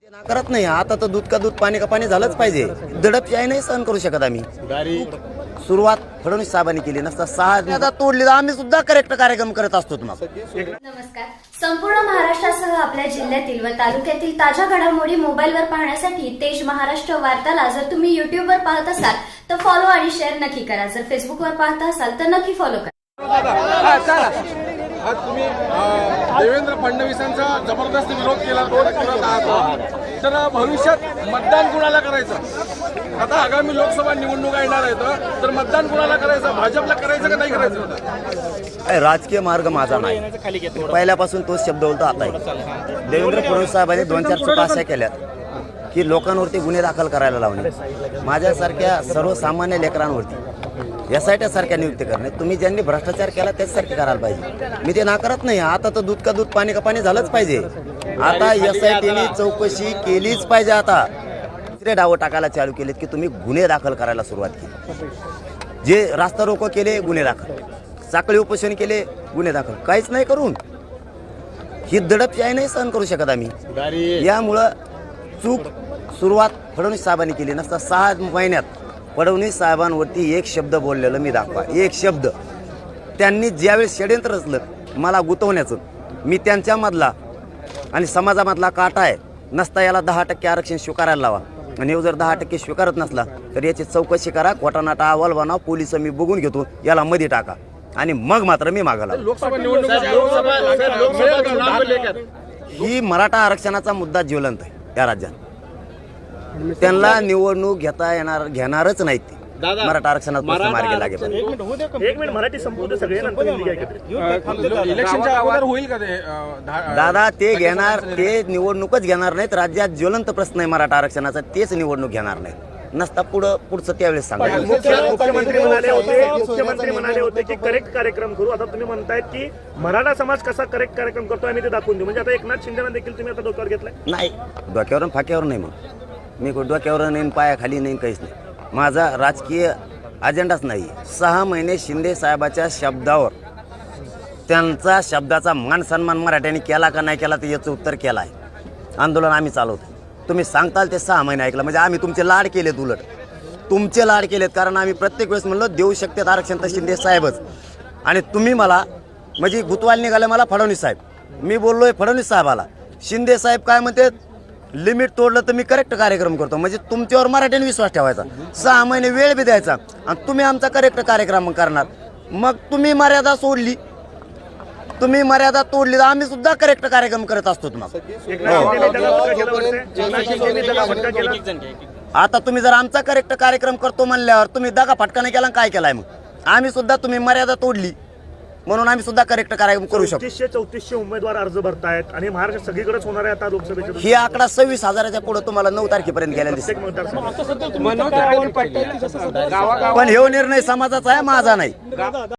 करत नाही. आता तर दूध का दूध पाणी का पाणी झालंच पाहिजे. दडपशाही नाही सहन करू शकत आम्ही. सुरुवात फडणवीस साहेबांनी केली नसता 6 तोडली तर आम्ही सुद्धा करेक्ट कार्यक्रम करत असतो. नमस्कार. संपूर्ण महाराष्ट्रासह आपल्या जिल्ह्यातील व तालुक्यातील ताज्या घडामोडी मोबाईलवर पाहण्यासाठी तेज महाराष्ट्र वार्ताला जर तुम्ही युट्यूबवर पाहत असाल तर फॉलो आणि शेअर नक्की करा. जर फेसबुकवर पाहत असाल तर नक्की फॉलो करा. आज तुम्ही देवेंद्र फडणवीसांचा जबरदस्त विरोध केला करत आहात, तर भविष्यात मतदान कुणाला करायचं? आता आगामी लोकसभा निवडणुका येणार आहेत, तर मतदान कुणाला करायचं? भाजपला करायचं का नाही करायचं? राजकीय मार्ग माझा नाही. पहिल्यापासून तोच शब्द बोलतो. आता देवेंद्र फडणवीस साहेबांनी 2-4 चुका अशा केल्यात की लोकांवरती गुन्हे दाखल करायला लावणे, माझ्यासारख्या सर्वसामान्य लेकरांवरती SIT सारख्या नियुक्ती करणे. तुम्ही ज्यांनी भ्रष्टाचार केला त्याचसारखे करायला पाहिजे. मी ते नाकारत नाही. आता तर दूध का दूध पाणी का पाणी झालंच पाहिजे. आता SITने चौकशी केलीच पाहिजे. आता दुसरे डावं टाकायला चालू केलेत की तुम्ही गुन्हे दाखल करायला सुरुवात केली. जे रास्ता रोको केले गुन्हे दाखल, साखळी उपोषण केले गुन्हे दाखल, काहीच नाही करून ही दडपशाही नाही सहन करू शकत आम्ही. यामुळं चूक सुरुवात फडणवीस साहेबांनी केली नसता 6 महिन्यात फडणवीस साहेबांवरती एक शब्द बोललेलं मी दाखवा. एक शब्द त्यांनी ज्यावेळेस षडयंत्र रचलं मला गुंतवण्याचं, मी त्यांच्यामधला आणि समाजामधला काटा आहे नसता याला 10% आरक्षण स्वीकारायला लावा. आणि हे जर 10% स्वीकारत नसला तर याची चौकशी करा, खोटानाटा अहवाल बनवा, पोलिस मी बघून घेतो, याला मध्ये टाका आणि मग मात्र मी मागायला. लोकसभा निवडणुका ही मराठा आरक्षणाचा मुद्दा ज्वलंत आहे या राज्यात. त्यांना निवडणूक घेणारच नाहीत ते. मराठा आरक्षणात मार्गी लागेल. एक मिनिट मराठी संपूर्ण सगळे इलेक्शनच्या अगोदर होईल का ते? दादा ते घेणार, ते निवडणूकच घेणार नाहीत. राज्यात ज्वलंत प्रश्न आहे मराठा आरक्षणाचा, तेच निवडणूक घेणार नाहीत. नसता पुढचं त्यावेळेस सांगा. मुख्यमंत्री म्हणाले होते की करेक्ट कार्यक्रम करू. आता तुम्ही म्हणतायत की मराठा समाज कसा करेक्ट कार्यक्रम करतो आणि ते दाखवून देऊ. म्हणजे आता एकनाथ शिंदेना देखील तुम्ही आता डोक्यावर घेतलाय? नाही, डोक्यावरून फाक्यावर नाही. मग मी डोक्यावर नाही, पायाखाली नाही, काहीच नाही. माझा राजकीय अजेंडाच नाही. 6 महिने शिंदे साहेबाच्या शब्दावर, त्यांचा शब्दाचा मान सन्मान मराठ्यांनी केला का नाही केला तर याचं उत्तर केलं आहे. आंदोलन आम्ही चालवतो. तुम्ही सांगताल ते 6 महिने ऐकलं म्हणजे आम्ही तुमचे लाड केलेत. उलट तुमचे लाड केलेत, कारण आम्ही प्रत्येक वेळेस म्हणलो देऊ शकतात आरक्षण तर शिंदे साहेबच. आणि तुम्ही मला म्हणजे गुतवाल निघाले मला फडणवीस साहेब. मी बोललोय फडणवीस साहेबाला, शिंदे साहेब काय म्हणते लिमिट तोडलं तर मी करेक्ट कार्यक्रम करतो. म्हणजे तुमच्यावर मराठ्याने विश्वास ठेवायचा, 6 महिने वेळ बी द्यायचा आणि तुम्ही आमचा करेक्ट कार्यक्रम करणार. मग तुम्ही मर्यादा सोडली, तुम्ही मर्यादा तोडली तर आम्ही सुद्धा करेक्ट कार्यक्रम करत असतो. आता तुम्ही जर आमचा करेक्ट कार्यक्रम करतो म्हणल्यावर तुम्ही दगा फटका नाही केला, काय केलाय? मग आम्ही सुद्धा, तुम्ही मर्यादा तोडली म्हणून आम्ही सुद्धा करेक्ट कार्यक्रम करू शकतो. 3400 उमेदवार अर्ज भरतायत आणि महाराष्ट्र सगळीकडेच होणार आहे आता लोकसभेच्या. ही आकडा 26,000च्या पुढे तुम्हाला 9 तारखेपर्यंत गेलेला दिसतो. पण हे निर्णय समाजाचा आहे, माझा नाही.